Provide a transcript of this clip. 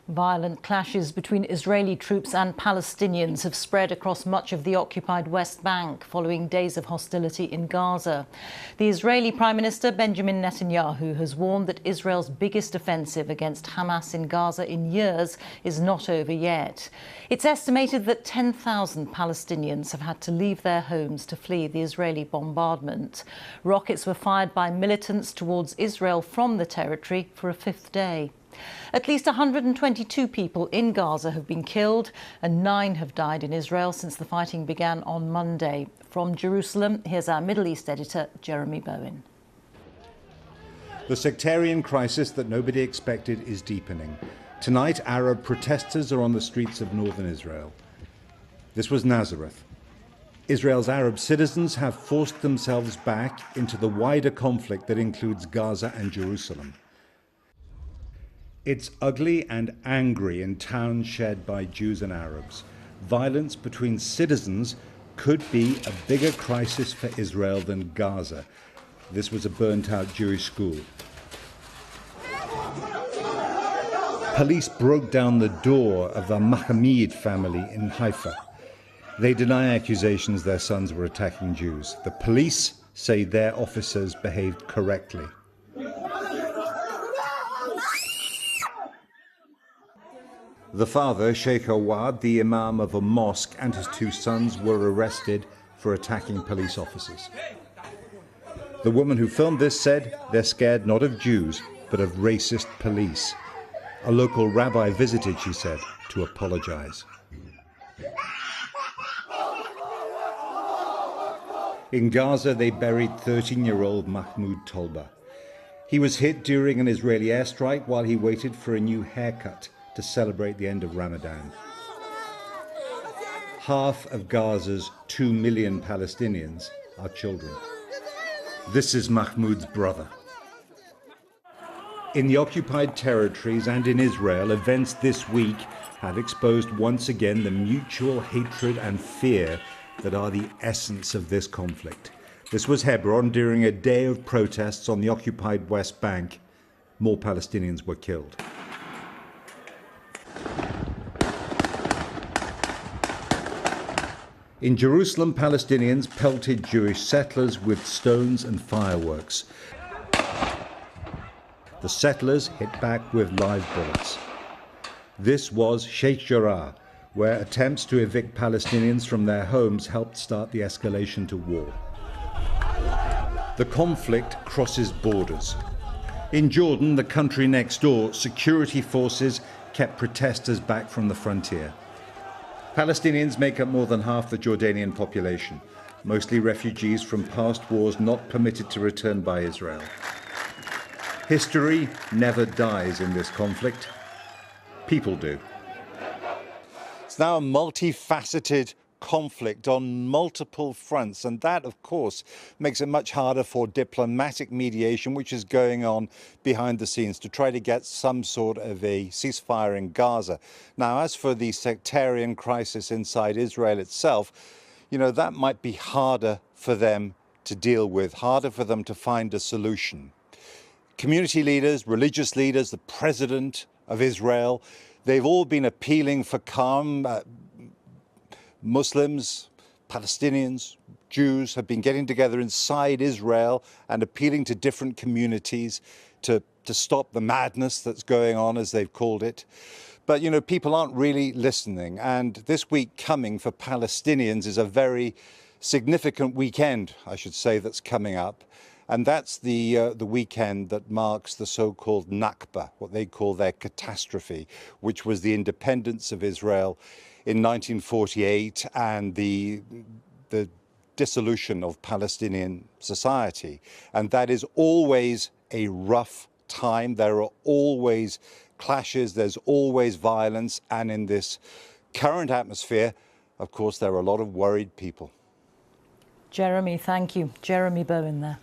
Violent clashes between Israeli troops and Palestinians have spread across much of the occupied West Bank following days of hostility in Gaza. The Israeli Prime Minister Benjamin Netanyahu has warned that Israel's biggest offensive against Hamas in Gaza in years is not over yet. It's estimated that 10,000 Palestinians have had to leave their homes to flee the Israeli bombardment. Rockets were fired by militants towards Israel from the territory for a fifth day. At least 122 people in Gaza have been killed and 9 have died in Israel since the fighting began on Monday. From Jerusalem, here's our Middle East editor, Jeremy Bowen. The sectarian crisis that nobody expected is deepening. Tonight, Arab protesters are on the streets of northern Israel. This was Nazareth. Israel's Arab citizens have forced themselves back into the wider conflict that includes Gaza and Jerusalem. It's ugly and angry in towns shared by Jews and Arabs. Violence between citizens could be a bigger crisis for Israel than Gaza. This was a burnt-out Jewish school. Police broke down the door of the Mahmoud family in Haifa. They deny accusations their sons were attacking Jews. The police say their officers behaved correctly. The father, Sheikh Awad, the imam of a mosque, and his 2 sons were arrested for attacking police officers. The woman who filmed this said they're scared not of Jews, but of racist police. A local rabbi visited, she said, to apologize. In Gaza, they buried 13-year-old Mahmoud Tolba. He was hit during an Israeli airstrike while he waited for a new haircut to celebrate the end of Ramadan. Half of Gaza's 2 million Palestinians are children. This is Mahmoud's brother. In the occupied territories and in Israel, events this week have exposed once again the mutual hatred and fear that are the essence of this conflict. This was Hebron during a day of protests on the occupied West Bank. More Palestinians were killed. In Jerusalem, Palestinians pelted Jewish settlers with stones and fireworks. The settlers hit back with live bullets. This was Sheikh Jarrah, where attempts to evict Palestinians from their homes helped start the escalation to war. The conflict crosses borders. In Jordan, the country next door, security forces kept protesters back from the frontier. Palestinians make up more than half the Jordanian population, mostly refugees from past wars not permitted to return by Israel. History never dies in this conflict. People do. It's now a multifaceted conflict on multiple fronts, and that, of course, makes it much harder for diplomatic mediation, which is going on behind the scenes to try to get some sort of a ceasefire in Gaza. Now, as for the sectarian crisis inside Israel itself, you know, that might be harder for them to deal with, harder for them to find a solution. Community leaders, religious leaders, the president of Israel, they've all been appealing for calm. Muslims, Palestinians, Jews have been getting together inside Israel and appealing to different communities to stop the madness that's going on, as they've called it. But, you know, people aren't really listening. And this week coming for Palestinians is a very significant weekend, I should say, that's coming up. And that's the weekend that marks the so-called Nakba, what they call their catastrophe, which was the independence of Israel in 1948 and the dissolution of Palestinian society. And that is always a rough time. There are always clashes, there's always violence. And in this current atmosphere, of course, there are a lot of worried people. Jeremy, thank you. Jeremy Bowen there.